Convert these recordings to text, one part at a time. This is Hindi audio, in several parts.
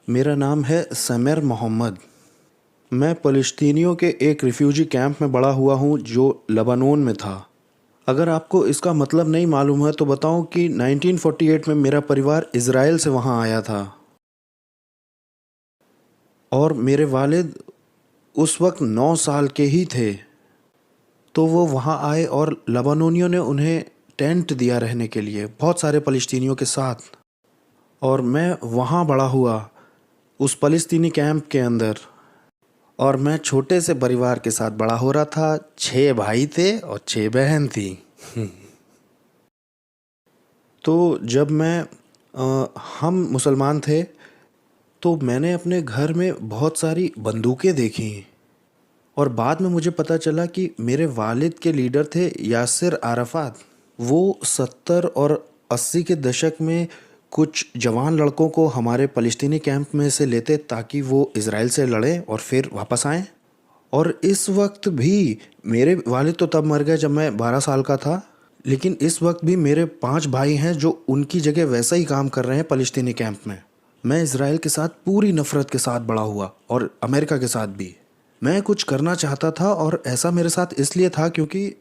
मेरा नाम है समेर मोहम्मद। मैं फ़लस्तीनियों के एक रिफ्यूजी कैंप में बड़ा हुआ हूँ जो लेबनान में था। अगर आपको इसका मतलब नहीं मालूम है तो बताऊँ कि 1948 में मेरा परिवार इज़राइल से वहाँ आया था और मेरे वालिद उस वक्त 9 साल के ही थे। तो वो वहाँ आए और लेबनानियों ने उन्हें टेंट दिया रहने के लिए बहुत सारे फ़लस्तीनियों के साथ, और मैं वहाँ बड़ा हुआ उस फ़लस्तीनी कैंप के अंदर। और मैं छोटे से परिवार के साथ बड़ा हो रहा था। 6 भाई थे और 6 बहन थी। तो जब हम मुसलमान थे तो मैंने अपने घर में बहुत सारी बंदूकें देखी, और बाद में मुझे पता चला कि मेरे वालिद के लीडर थे यासिर अराफात। वो 70 और 80 के दशक में कुछ जवान लड़कों को हमारे फ़लस्तीनी कैंप में से लेते ताकि वो इज़राइल से लड़ें और फिर वापस आएं। और इस वक्त भी मेरे वालिद तो तब मर गए जब मैं 12 साल का था, लेकिन इस वक्त भी मेरे 5 भाई हैं जो उनकी जगह वैसा ही काम कर रहे हैं फ़लस्तीनी कैंप में। मैं इज़राइल के साथ पूरी नफ़रत के साथ बड़ा हुआ और अमेरिका के साथ भी। मैं कुछ करना चाहता था और ऐसा मेरे साथ इसलिए था क्योंकि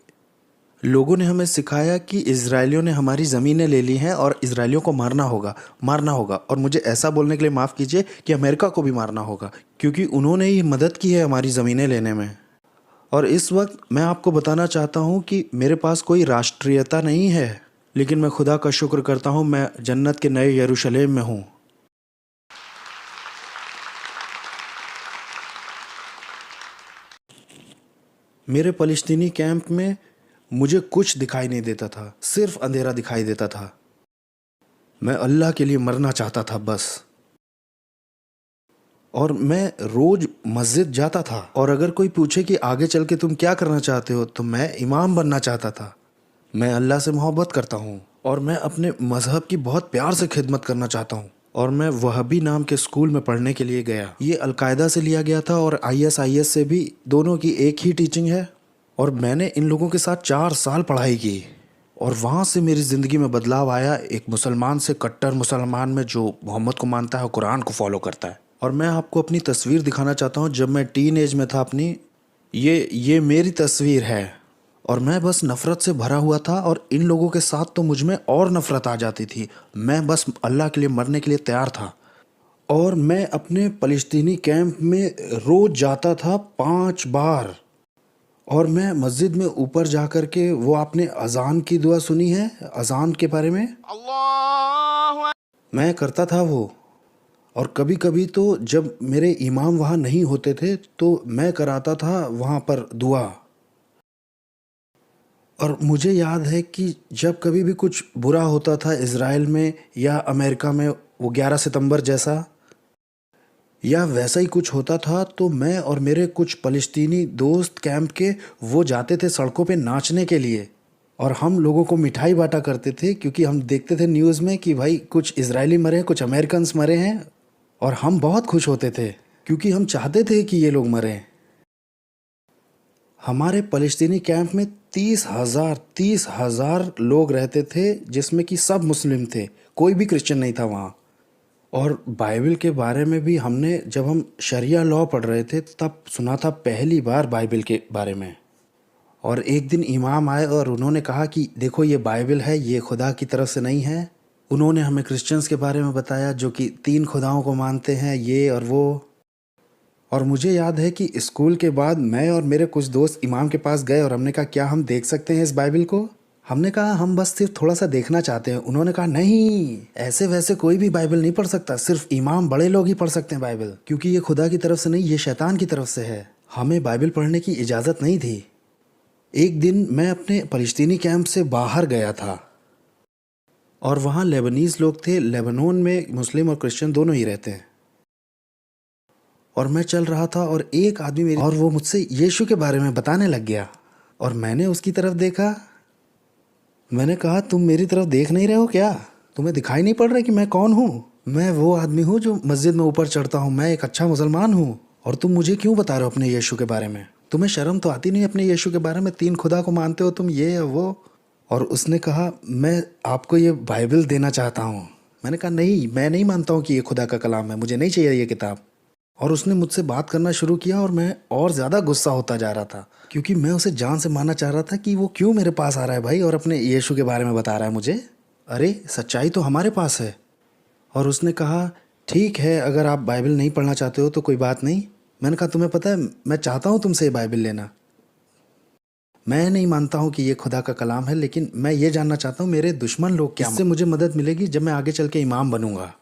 लोगों ने हमें सिखाया कि इज़राइलियों ने हमारी ज़मीनें ले ली हैं और इज़राइलियों को मारना होगा, मारना होगा। और मुझे ऐसा बोलने के लिए माफ़ कीजिए कि अमेरिका को भी मारना होगा, क्योंकि उन्होंने ही मदद की है हमारी ज़मीनें लेने में। और इस वक्त मैं आपको बताना चाहता हूँ कि मेरे पास कोई राष्ट्रीयता नहीं है, लेकिन मैं खुदा का शुक्र करता हूँ मैं जन्नत के नए यरूशलेम में हूँ। मेरे फ़लस्तीनी कैंप में मुझे कुछ दिखाई नहीं देता था, सिर्फ अंधेरा दिखाई देता था। मैं अल्लाह के लिए मरना चाहता था बस। और मैं रोज मस्जिद जाता था, और अगर कोई पूछे कि आगे चल के तुम क्या करना चाहते हो तो मैं इमाम बनना चाहता था। मैं अल्लाह से मोहब्बत करता हूँ और मैं अपने मज़हब की बहुत प्यार से खिदमत करना चाहता हूँ। और मैं वहबी नाम के स्कूल में पढ़ने के लिए गया। ये अलकायदा से लिया गया था और ISIS से भी, दोनों की एक ही टीचिंग है। और मैंने इन लोगों के साथ 4 साल पढ़ाई की, और वहाँ से मेरी ज़िंदगी में बदलाव आया, एक मुसलमान से कट्टर मुसलमान में जो मोहम्मद को मानता है, कुरान को फॉलो करता है। और मैं आपको अपनी तस्वीर दिखाना चाहता हूँ जब मैं टीन एज में था अपनी। ये मेरी तस्वीर है, और मैं बस नफ़रत से भरा हुआ था, और इन लोगों के साथ तो मुझ में और नफ़रत आ जाती थी। मैं बस अल्लाह के लिए मरने के लिए तैयार था। और मैं अपने फ़लस्तीनी कैंप में रोज़ जाता था 5 बार। और मैं मस्जिद में ऊपर जा कर के, वो आपने अज़ान की दुआ सुनी है, अज़ान के बारे में? मैं करता था वो। और कभी कभी तो जब मेरे इमाम वहाँ नहीं होते थे तो मैं कराता था वहाँ पर दुआ। और मुझे याद है कि जब कभी भी कुछ बुरा होता था इज़राइल में या अमेरिका में, वो 11 सितंबर जैसा या वैसा ही कुछ होता था, तो मैं और मेरे कुछ फ़लस्तीनी दोस्त कैंप के, वो जाते थे सड़कों पे नाचने के लिए। और हम लोगों को मिठाई बांटा करते थे, क्योंकि हम देखते थे न्यूज़ में कि भाई कुछ इजरायली मरे हैं, कुछ अमेरिकन्स मरे हैं। और हम बहुत खुश होते थे क्योंकि हम चाहते थे कि ये लोग मरें। हमारे फ़लस्तीनी कैंप में 30,000 लोग रहते थे, जिसमें कि सब मुस्लिम थे, कोई भी क्रिश्चियन नहीं था वहाँ। और बाइबल के बारे में भी हमने, जब हम शरिया लॉ पढ़ रहे थे तब सुना था पहली बार बाइबल के बारे में। और एक दिन इमाम आए और उन्होंने कहा कि देखो ये बाइबल है, ये खुदा की तरफ से नहीं है। उन्होंने हमें क्रिश्चियंस के बारे में बताया जो कि 3 खुदाओं को मानते हैं, ये और वो। और मुझे याद है कि स्कूल के बाद मैं और मेरे कुछ दोस्त इमाम के पास गए और हमने कहा क्या हम देख सकते हैं इस बाइबल को? हमने कहा हम बस सिर्फ थोड़ा सा देखना चाहते हैं। उन्होंने कहा नहीं, ऐसे वैसे कोई भी बाइबल नहीं पढ़ सकता, सिर्फ इमाम बड़े लोग ही पढ़ सकते हैं बाइबल, क्योंकि ये खुदा की तरफ से नहीं, ये शैतान की तरफ से है। हमें बाइबल पढ़ने की इजाज़त नहीं थी। एक दिन मैं अपने फ़लस्तीनी कैंप से बाहर गया था, और वहाँ लेबनीज़ लोग थे। लेबनान में मुस्लिम और क्रिश्चियन दोनों ही रहते हैं। और मैं चल रहा था और एक आदमी और वो मुझसे यीशु के बारे में बताने लग गया। और मैंने उसकी तरफ देखा। मैंने कहा तुम मेरी तरफ देख नहीं रहे हो क्या? तुम्हें दिखाई नहीं पड़ रहा कि मैं कौन हूँ? मैं वो आदमी हूँ जो मस्जिद में ऊपर चढ़ता हूँ, मैं एक अच्छा मुसलमान हूँ। और तुम मुझे क्यों बता रहे हो अपने यीशु के बारे में? तुम्हें शर्म तो आती नहीं अपने यीशु के बारे में? 3 खुदा को मानते हो तुम, ये या वो। और उसने कहा मैं आपको ये बाइबल देना चाहता हूँ। मैंने कहा नहीं, मैं नहीं मानता हूँ कि ये खुदा का कलाम है, मुझे नहीं चाहिए ये किताब। और उसने मुझसे बात करना शुरू किया और मैं और ज़्यादा गुस्सा होता जा रहा था, क्योंकि मैं उसे जान से मानना चाह रहा था कि वो क्यों मेरे पास आ रहा है भाई और अपने यीशु के बारे में बता रहा है मुझे। अरे सच्चाई तो हमारे पास है। और उसने कहा ठीक है, अगर आप बाइबल नहीं पढ़ना चाहते हो तो कोई बात नहीं। मैंने कहा तुम्हें पता है मैं चाहता हूँ तुमसे ये बाइबल लेना। मैं नहीं मानता हूँ कि ये खुदा का कलाम है, लेकिन मैं ये जानना चाहता हूँ मेरे दुश्मन लोग क्या, इससे मुझे मदद मिलेगी जब मैं आगे चल के इमाम बनूंगा।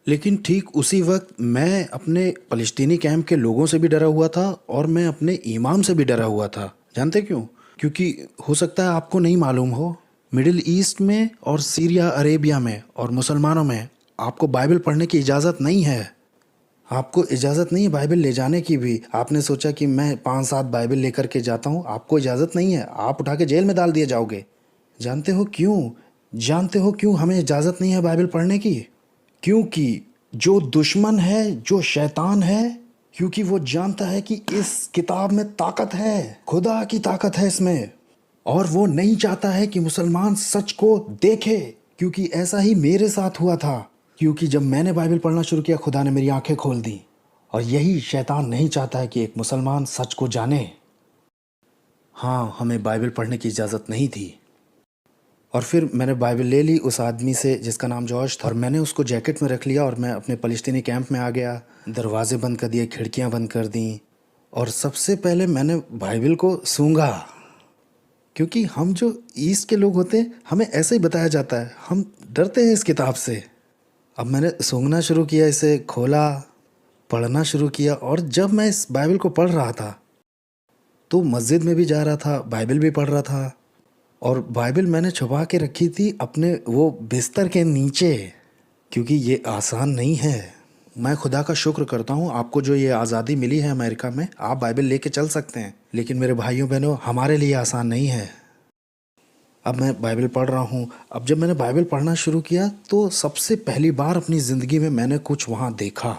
लेकिन ठीक उसी वक्त मैं अपने फ़लस्तीनी कैंप के लोगों से भी डरा हुआ था और मैं अपने इमाम से भी डरा हुआ था। जानते क्यों? क्योंकि हो सकता है आपको नहीं मालूम हो, मिडिल ईस्ट में और सीरिया अरेबिया में और मुसलमानों में आपको बाइबल पढ़ने की इजाज़त नहीं है। आपको इजाज़त नहीं है बाइबल ले जाने की भी। आपने सोचा कि मैं 5-7 बाइबल लेकर के जाता हूँ, आपको इजाज़त नहीं है, आप उठा के जेल में डाल दिए जाओगे। जानते हो क्यों? जानते हो क्यों हमें इजाज़त नहीं है बाइबल पढ़ने की? क्योंकि जो दुश्मन है, जो शैतान है, क्योंकि वो जानता है कि इस किताब में ताकत है, खुदा की ताकत है इसमें, और वो नहीं चाहता है कि मुसलमान सच को देखे। क्योंकि ऐसा ही मेरे साथ हुआ था, क्योंकि जब मैंने बाइबल पढ़ना शुरू किया खुदा ने मेरी आंखें खोल दी। और यही शैतान नहीं चाहता है कि एक मुसलमान सच को जाने। हाँ, हमें बाइबल पढ़ने की इजाज़त नहीं थी। और फिर मैंने बाइबल ले ली उस आदमी से जिसका नाम जॉर्ज था, और मैंने उसको जैकेट में रख लिया और मैं अपने फ़लस्तीनी कैंप में आ गया। दरवाजे बंद कर दिए, खिड़कियां बंद कर दी, और सबसे पहले मैंने बाइबल को सूंघा। क्योंकि हम जो ईस्ट के लोग होते हैं हमें ऐसे ही बताया जाता है, हम डरते हैं इस किताब से। अब मैंने सूंघना शुरू किया, इसे खोला, पढ़ना शुरू किया, और जब मैं इस बाइबल को पढ़ रहा था तो मस्जिद में भी जा रहा था, बाइबल भी पढ़ रहा था। और बाइबल मैंने छुपा के रखी थी अपने वो बिस्तर के नीचे, क्योंकि ये आसान नहीं है। मैं खुदा का शुक्र करता हूँ आपको जो ये आज़ादी मिली है अमेरिका में, आप बाइबल लेके चल सकते हैं, लेकिन मेरे भाइयों बहनों हमारे लिए आसान नहीं है। अब मैं बाइबल पढ़ रहा हूँ। अब जब मैंने बाइबल पढ़ना शुरू किया तो सबसे पहली बार अपनी ज़िंदगी में मैंने कुछ वहाँ देखा।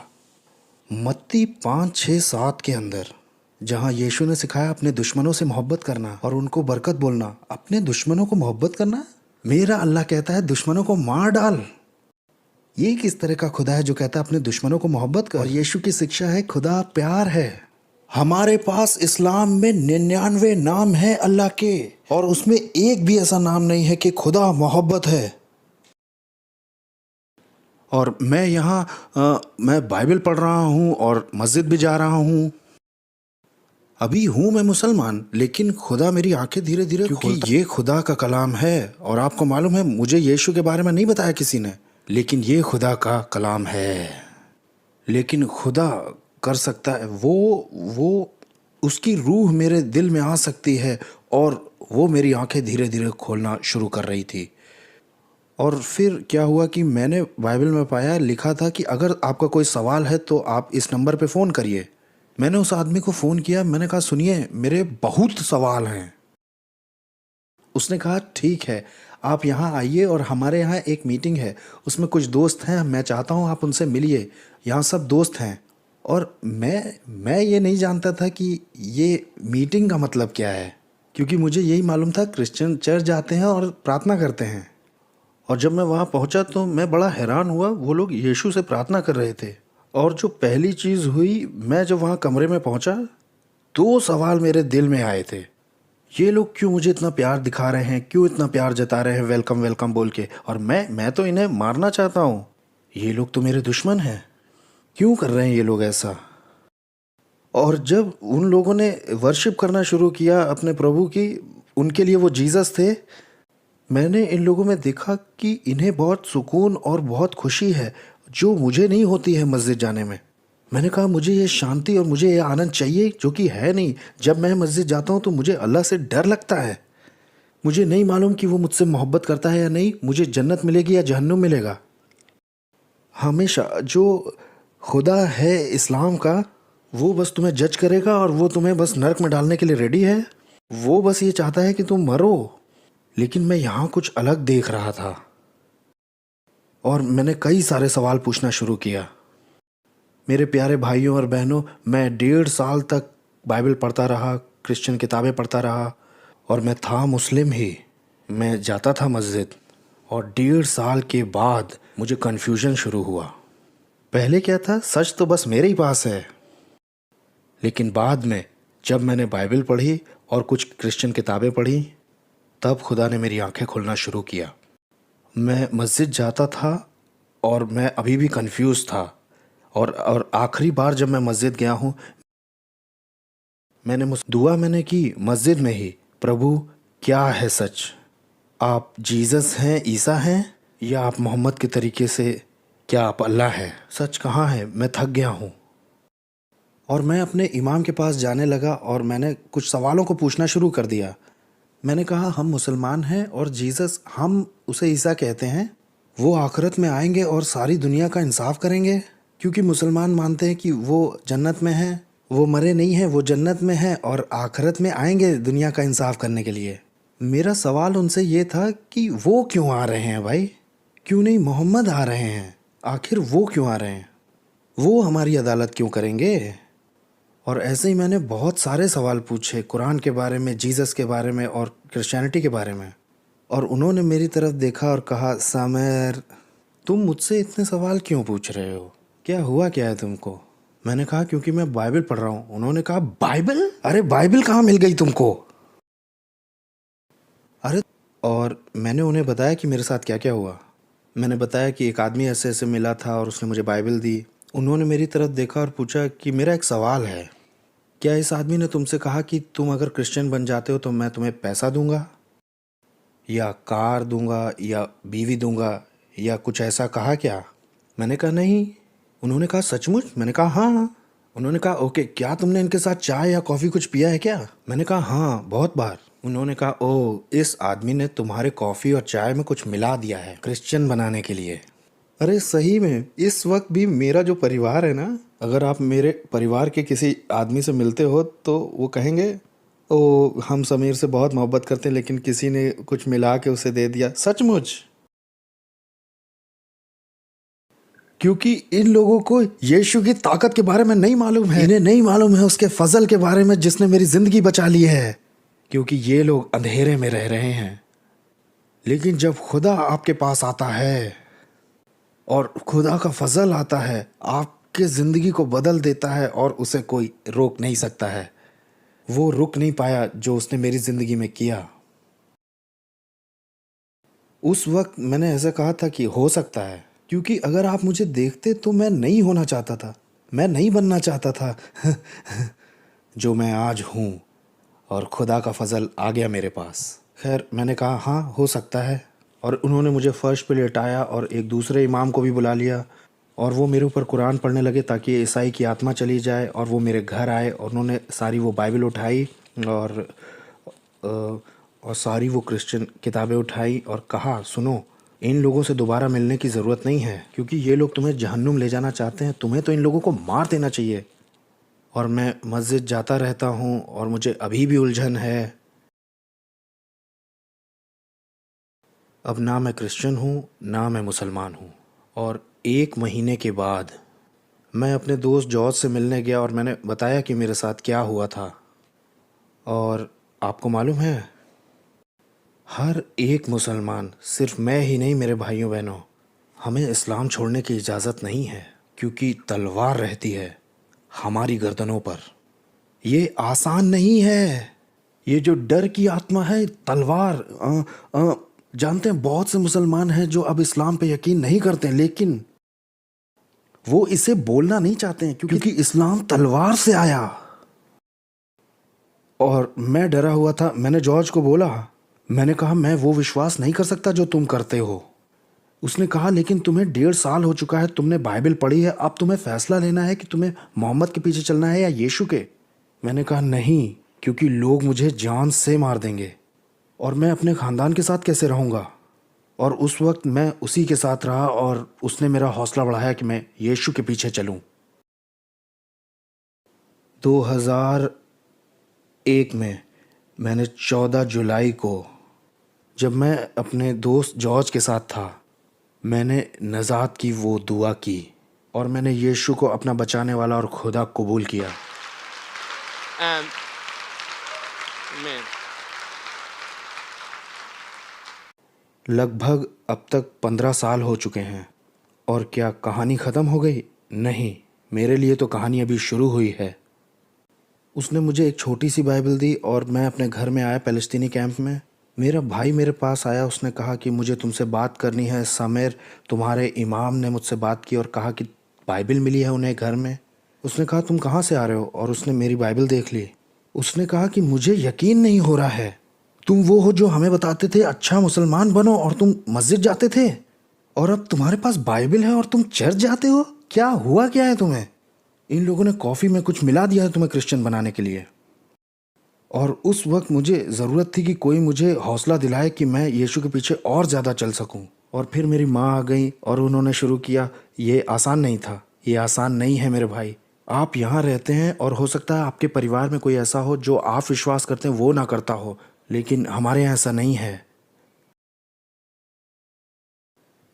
मत्ती 5-6-7 के अंदर, जहाँ यीशु ने सिखाया अपने दुश्मनों से मोहब्बत करना और उनको बरकत बोलना। अपने दुश्मनों को मोहब्बत करना? मेरा अल्लाह कहता है दुश्मनों को मार डाल। ये किस तरह का खुदा है जो कहता है अपने दुश्मनों को मोहब्बत कर? और यीशु की शिक्षा है खुदा प्यार है। हमारे पास इस्लाम में 99 नाम है अल्लाह के, और उसमें एक भी ऐसा नाम नहीं है कि खुदा मोहब्बत है। और मैं मैं बाइबल पढ़ रहा हूँ और मस्जिद भी जा रहा हूँ। अभी हूँ मैं मुसलमान, लेकिन खुदा मेरी आंखें धीरे धीरे, क्योंकि ये खुदा का कलाम है। और आपको मालूम है मुझे यीशु के बारे में नहीं बताया किसी ने, लेकिन ये खुदा का कलाम है। लेकिन खुदा कर सकता है, वो उसकी रूह मेरे दिल में आ सकती है, और वो मेरी आंखें धीरे धीरे खोलना शुरू कर रही थी। और फिर क्या हुआ कि मैंने बाइबल में पाया, लिखा था कि अगर आपका कोई सवाल है तो आप इस नंबर पे फ़ोन करिए। मैंने उस आदमी को फ़ोन किया, मैंने कहा सुनिए मेरे बहुत सवाल हैं। उसने कहा ठीक है, आप यहाँ आइए और हमारे यहाँ एक मीटिंग है, उसमें कुछ दोस्त हैं, मैं चाहता हूँ आप उनसे मिलिए, यहाँ सब दोस्त हैं। और मैं ये नहीं जानता था कि ये मीटिंग का मतलब क्या है, क्योंकि मुझे यही मालूम था क्रिश्चियन चर्च जाते हैं और प्रार्थना करते हैं। और जब मैं वहाँ पहुँचा तो मैं बड़ा हैरान हुआ, वो लोग यीशु से प्रार्थना कर रहे थे। और जो पहली चीज़ हुई, मैं जब वहाँ कमरे में पहुँचा 2 सवाल मेरे दिल में आए थे। ये लोग क्यों मुझे इतना प्यार दिखा रहे हैं, क्यों इतना प्यार जता रहे हैं वेलकम वेलकम बोल के, और मैं तो इन्हें मारना चाहता हूँ। ये लोग तो मेरे दुश्मन हैं, क्यों कर रहे हैं ये लोग ऐसा। और जब उन लोगों ने वर्शिप करना शुरू किया अपने प्रभु की, उनके लिए वो जीसस थे, मैंने इन लोगों में देखा कि इन्हें बहुत सुकून और बहुत खुशी है जो मुझे नहीं होती है मस्जिद जाने में। मैंने कहा मुझे ये शांति और मुझे ये आनंद चाहिए जो कि है नहीं। जब मैं मस्जिद जाता हूँ तो मुझे अल्लाह से डर लगता है। मुझे नहीं मालूम कि वो मुझसे मोहब्बत करता है या नहीं, मुझे जन्नत मिलेगी या जहन्नुम मिलेगा। हमेशा जो खुदा है इस्लाम का, वो बस तुम्हें जज करेगा और वो तुम्हें बस नरक में डालने के लिए रेडी है। वो बस ये चाहता है कि तुम मरो। लेकिन मैं यहाँ कुछ अलग देख रहा था, और मैंने कई सारे सवाल पूछना शुरू किया। मेरे प्यारे भाइयों और बहनों, मैं 1.5 साल तक बाइबल पढ़ता रहा, क्रिश्चियन किताबें पढ़ता रहा, और मैं था मुस्लिम ही। मैं जाता था मस्जिद और 1.5 साल के बाद मुझे कन्फ्यूजन शुरू हुआ। पहले क्या था, सच तो बस मेरे ही पास है। लेकिन बाद में जब मैंने बाइबल पढ़ी और कुछ क्रिश्चियन किताबें पढ़ी, तब खुदा ने मेरी आंखें खोलना शुरू किया। मैं मस्जिद जाता था और मैं अभी भी कंफ्यूज था। और आखिरी बार जब मैं मस्जिद गया हूँ, दुआ मैंने की मस्जिद में ही, प्रभु क्या है सच? आप जीसस हैं, ईसा हैं, या आप मोहम्मद के तरीके से, क्या आप अल्लाह है? सच कहाँ है? मैं थक गया हूँ। और मैं अपने इमाम के पास जाने लगा और मैंने कुछ सवालों को पूछना शुरू कर दिया। मैंने कहा, हम मुसलमान हैं और जीसस, हम उसे ईसा कहते हैं, वो आखिरत में आएंगे और सारी दुनिया का इंसाफ करेंगे, क्योंकि मुसलमान मानते हैं कि वो जन्नत में हैं, वो मरे नहीं हैं, वो जन्नत में हैं और आखिरत में आएंगे दुनिया का इंसाफ करने के लिए। मेरा सवाल उनसे ये था कि वो क्यों आ रहे हैं भाई? क्यों नहीं मोहम्मद आ रहे हैं? आखिर वो क्यों आ रहे हैं? वो हमारी अदालत क्यों करेंगे? और ऐसे ही मैंने बहुत सारे सवाल पूछे कुरान के बारे में, जीसस के बारे में और क्रिश्चियनिटी के बारे में। और उन्होंने मेरी तरफ देखा और कहा, सामेर, तुम मुझसे इतने सवाल क्यों पूछ रहे हो? क्या हुआ, क्या है तुमको? मैंने कहा, क्योंकि मैं बाइबल पढ़ रहा हूँ। उन्होंने कहा, बाइबल? अरे बाइबल कहाँ मिल गई तुमको? अरे, और मैंने उन्हें बताया कि मेरे साथ क्या क्या हुआ। मैंने बताया कि एक आदमी ऐसे ऐसे मिला था और उसने मुझे बाइबल दी। उन्होंने मेरी तरफ देखा और पूछा कि मेरा एक सवाल है, क्या इस आदमी ने तुमसे कहा कि तुम अगर क्रिश्चियन बन जाते हो तो मैं तुम्हें पैसा दूंगा या कार दूंगा या बीवी दूंगा या कुछ ऐसा कहा क्या? मैंने कहा नहीं। उन्होंने कहा, सचमुच? मैंने कहा हाँ। उन्होंने कहा, ओके, क्या तुमने इनके साथ चाय या कॉफ़ी कुछ पिया है क्या? मैंने कहा हाँ, बहुत बार। उन्होंने कहा, ओ, इस आदमी ने तुम्हारे कॉफ़ी और चाय में कुछ मिला दिया है क्रिश्चियन बनाने के लिए। अरे सही में इस वक्त भी मेरा जो परिवार है ना, अगर आप मेरे परिवार के किसी आदमी से मिलते हो तो वो कहेंगे, ओ, हम समीर से बहुत मोहब्बत करते हैं लेकिन किसी ने कुछ मिला के उसे दे दिया। सचमुच, क्योंकि इन लोगों को यीशु की ताकत के बारे में नहीं मालूम है। इन्हें नहीं मालूम है उसके फजल के बारे में जिसने मेरी जिंदगी बचा ली है, क्योंकि ये लोग अंधेरे में रह रहे हैं। लेकिन जब खुदा आपके पास आता है और खुदा का फजल आता है, आपके ज़िंदगी को बदल देता है और उसे कोई रोक नहीं सकता है। वो रुक नहीं पाया जो उसने मेरी ज़िंदगी में किया। उस वक्त मैंने ऐसा कहा था कि हो सकता है, क्योंकि अगर आप मुझे देखते तो मैं नहीं होना चाहता था, मैं नहीं बनना चाहता था जो मैं आज हूँ, और खुदा का फजल आ गया मेरे पास। खैर, मैंने कहा हाँ, हो सकता है। और उन्होंने मुझे फर्श पे लेटाया और एक दूसरे इमाम को भी बुला लिया और वो मेरे ऊपर कुरान पढ़ने लगे ताकि ईसाई की आत्मा चली जाए। और वो मेरे घर आए और उन्होंने सारी वो बाइबल उठाई और सारी वो क्रिश्चियन किताबें उठाई और कहा, सुनो, इन लोगों से दोबारा मिलने की ज़रूरत नहीं है, क्योंकि ये लोग तुम्हें जहन्नुम ले जाना चाहते हैं। तुम्हें तो इन लोगों को मार देना चाहिए। और मैं मस्जिद जाता रहता हूँ और मुझे अभी भी उलझन है। अब ना मैं क्रिश्चियन हूँ ना मैं मुसलमान हूँ। और 1 महीने के बाद मैं अपने दोस्त जॉर्ज से मिलने गया और मैंने बताया कि मेरे साथ क्या हुआ था। और आपको मालूम है, हर एक मुसलमान, सिर्फ मैं ही नहीं, मेरे भाइयों बहनों, हमें इस्लाम छोड़ने की इजाज़त नहीं है, क्योंकि तलवार रहती है हमारी गर्दनों पर। ये आसान नहीं है। ये जो डर की आत्मा है, तलवार, जानते हैं बहुत से मुसलमान हैं जो अब इस्लाम पे यकीन नहीं करते, लेकिन वो इसे बोलना नहीं चाहते हैं क्योंकि इस्लाम तलवार से आया। और मैं डरा हुआ था। मैंने जॉर्ज को बोला, मैंने कहा, मैं वो विश्वास नहीं कर सकता जो तुम करते हो। उसने कहा, लेकिन तुम्हें 1.5 साल हो चुका है, तुमने बाइबल पढ़ी है, अब तुम्हें फैसला लेना है कि तुम्हें मोहम्मद के पीछे चलना है या यीशु के। मैंने कहा नहीं, क्योंकि लोग मुझे जान से मार देंगे और मैं अपने ख़ानदान के साथ कैसे रहूँगा। और उस वक्त मैं उसी के साथ रहा और उसने मेरा हौसला बढ़ाया कि मैं यीशु के पीछे चलूँ। 2001 में मैंने 14 जुलाई को, जब मैं अपने दोस्त जॉर्ज के साथ था, मैंने नजात की वो दुआ की और मैंने यीशु को अपना बचाने वाला और खुदा कबूल किया। लगभग अब तक 15 साल हो चुके हैं। और क्या कहानी ख़त्म हो गई? नहीं, मेरे लिए तो कहानी अभी शुरू हुई है। उसने मुझे एक छोटी सी बाइबल दी और मैं अपने घर में आया फ़लस्तीनी कैंप में। मेरा भाई मेरे पास आया, उसने कहा कि मुझे तुमसे बात करनी है समीर, तुम्हारे इमाम ने मुझसे बात की और कहा कि बाइबल मिली है उन्हें घर में। उसने कहा तुम कहाँ से आ रहे हो, और उसने मेरी बाइबल देख ली। उसने कहा कि मुझे यकीन नहीं हो रहा है, तुम वो हो जो हमें बताते थे अच्छा मुसलमान बनो और तुम मस्जिद जाते थे, और अब तुम्हारे पास बाइबल है और तुम चर्च जाते हो। क्या हुआ क्या है तुम्हें? इन लोगों ने कॉफ़ी में कुछ मिला दिया है तुम्हें क्रिश्चियन बनाने के लिए। और उस वक्त मुझे ज़रूरत थी कि कोई मुझे हौसला दिलाए कि मैं यीशु के पीछे और ज़्यादा चल सकूं। और फिर मेरी माँ आ गई और उन्होंने शुरू किया। ये आसान नहीं था, ये आसान नहीं है मेरे भाई। आप यहाँ रहते हैं और हो सकता है आपके परिवार में कोई ऐसा हो जो आप विश्वास करते हैं वो ना करता हो, लेकिन हमारे यहाँ ऐसा नहीं है।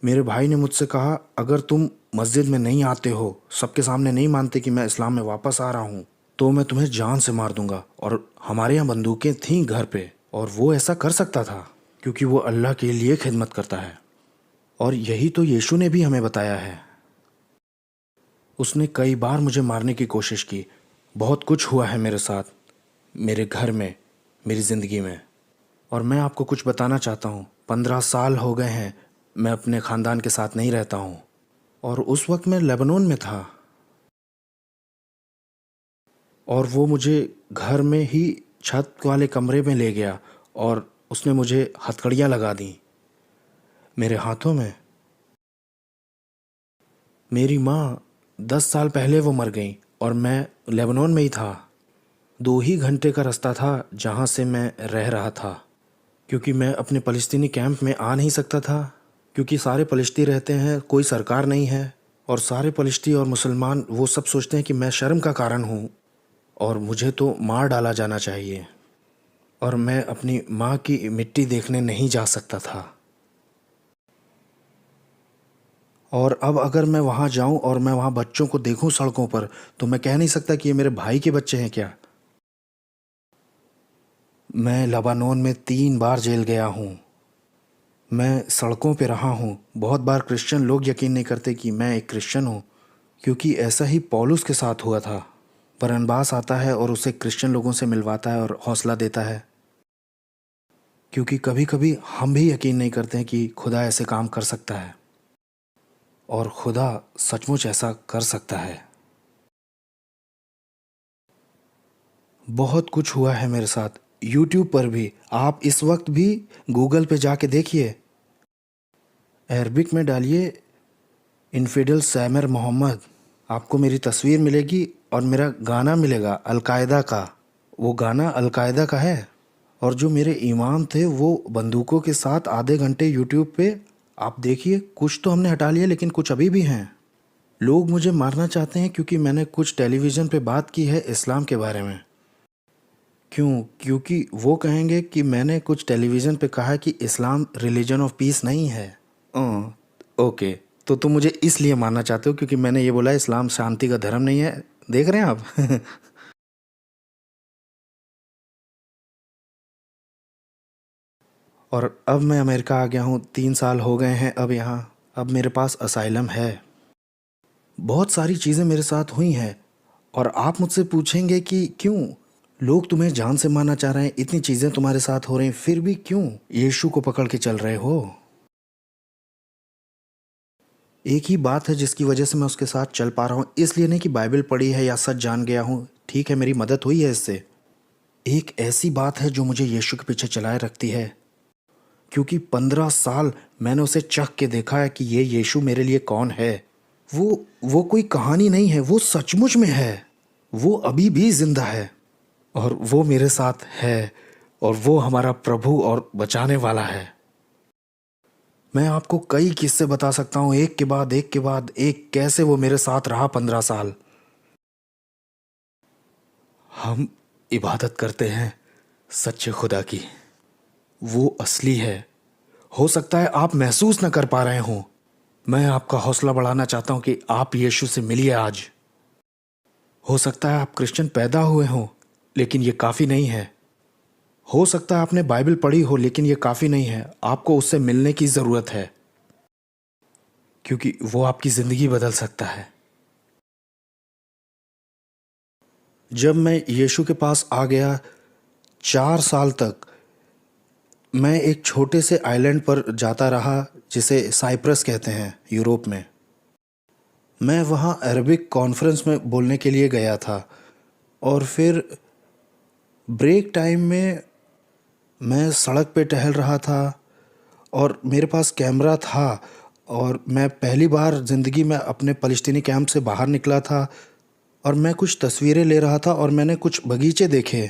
मेरे भाई ने मुझसे कहा अगर तुम मस्जिद में नहीं आते हो, सबके सामने नहीं मानते कि मैं इस्लाम में वापस आ रहा हूँ, तो मैं तुम्हें जान से मार दूंगा। और हमारे यहाँ बंदूकें थीं घर पे, और वो ऐसा कर सकता था क्योंकि वो अल्लाह के लिए खिदमत करता है। और यही तो यीशु ने भी हमें बताया है। उसने कई बार मुझे मारने की कोशिश की। बहुत कुछ हुआ है मेरे साथ, मेरे घर में, मेरी ज़िंदगी में। और मैं आपको कुछ बताना चाहता हूँ। 15 साल हो गए हैं मैं अपने ख़ानदान के साथ नहीं रहता हूँ। और उस वक्त मैं लेबनान में था, और वो मुझे घर में ही छत वाले कमरे में ले गया और उसने मुझे हथकड़ियाँ लगा दी मेरे हाथों में। मेरी माँ 10 साल पहले वो मर गई और मैं लेबनान में ही था। 2 ही घंटे का रास्ता था जहाँ से मैं रह रहा था, क्योंकि मैं अपने फ़लस्तीनी कैंप में आ नहीं सकता था, क्योंकि सारे फ़लस्ती रहते हैं, कोई सरकार नहीं है, और सारे फ़लस्ती और मुसलमान वो सब सोचते हैं कि मैं शर्म का कारण हूँ और मुझे तो मार डाला जाना चाहिए। और मैं अपनी माँ की मिट्टी देखने नहीं जा सकता था। और अब अगर मैं वहाँ जाऊँ और मैं वहाँ बच्चों को देखूँ सड़कों पर, तो मैं कह नहीं सकता कि ये मेरे भाई के बच्चे हैं क्या। मैं लेबनान में 3 बार जेल गया हूँ। मैं सड़कों पे रहा हूँ। बहुत बार क्रिश्चियन लोग यकीन नहीं करते कि मैं एक क्रिश्चियन हूँ, क्योंकि ऐसा ही पौलुस के साथ हुआ था। बरनबास आता है और उसे क्रिश्चियन लोगों से मिलवाता है और हौसला देता है, क्योंकि कभी कभी हम भी यकीन नहीं करते हैं कि खुदा ऐसे काम कर सकता है, और खुदा सचमुच ऐसा कर सकता है। बहुत कुछ हुआ है मेरे साथ। यूट्यूब पर भी, आप इस वक्त भी गूगल पे जाके देखिए, अरबिक में डालिए इन्फिडल सैमर मोहम्मद, आपको मेरी तस्वीर मिलेगी और मेरा गाना मिलेगा अलकायदा का। वो गाना अलकायदा का है। और जो मेरे इमाम थे वो बंदूकों के साथ आधे घंटे यूट्यूब पे, आप देखिए, कुछ तो हमने हटा लिया लेकिन कुछ अभी भी हैं। लोग मुझे मारना चाहते हैं क्योंकि मैंने कुछ टेलीविज़न पे बात की है इस्लाम के बारे में। क्यों? क्योंकि वो कहेंगे कि मैंने कुछ टेलीविज़न पे कहा है कि इस्लाम रिलीजन ऑफ पीस नहीं है। ओके, तो तुम मुझे इसलिए मानना चाहते हो क्योंकि मैंने ये बोला इस्लाम शांति का धर्म नहीं है। देख रहे हैं आप? और अब मैं अमेरिका आ गया हूँ, 3 साल हो गए हैं अब यहाँ। अब मेरे पास असाइलम है। बहुत सारी चीज़ें मेरे साथ हुई हैं। और आप मुझसे पूछेंगे कि क्यों लोग तुम्हें जान से मारना चाह रहे हैं, इतनी चीज़ें तुम्हारे साथ हो रही हैं, फिर भी क्यों यीशु को पकड़ के चल रहे हो? एक ही बात है जिसकी वजह से मैं उसके साथ चल पा रहा हूँ, इसलिए नहीं कि बाइबल पढ़ी है या सच जान गया हूँ। ठीक है, मेरी मदद हुई है इससे। एक ऐसी बात है जो मुझे यीशु के पीछे चलाए रखती है, क्योंकि 15 साल मैंने उसे चख के देखा है कि ये यीशु मेरे लिए कौन है। वो कोई कहानी नहीं है, वो सचमुच में है। वो अभी भी जिंदा है और वो मेरे साथ है, और वो हमारा प्रभु और बचाने वाला है। मैं आपको कई किस्से बता सकता हूँ, एक के बाद एक के बाद एक, कैसे वो मेरे साथ रहा 15 साल। हम इबादत करते हैं सच्चे खुदा की। वो असली है। हो सकता है आप महसूस न कर पा रहे हों। मैं आपका हौसला बढ़ाना चाहता हूँ कि आप यीशु से मिलिए आज। हो सकता है आप क्रिश्चियन पैदा हुए हों, लेकिन ये काफ़ी नहीं है। हो सकता है आपने बाइबल पढ़ी हो, लेकिन ये काफ़ी नहीं है। आपको उससे मिलने की ज़रूरत है, क्योंकि वो आपकी ज़िंदगी बदल सकता है। जब मैं यीशु के पास आ गया, 4 साल तक मैं एक छोटे से आइलैंड पर जाता रहा, जिसे साइप्रस कहते हैं यूरोप में। मैं वहाँ अरबिक कॉन्फ्रेंस में बोलने के लिए गया था, और फिर ब्रेक टाइम में मैं सड़क पे टहल रहा था और मेरे पास कैमरा था, और मैं पहली बार ज़िंदगी में अपने फ़लस्तीनी कैंप से बाहर निकला था, और मैं कुछ तस्वीरें ले रहा था और मैंने कुछ बगीचे देखे,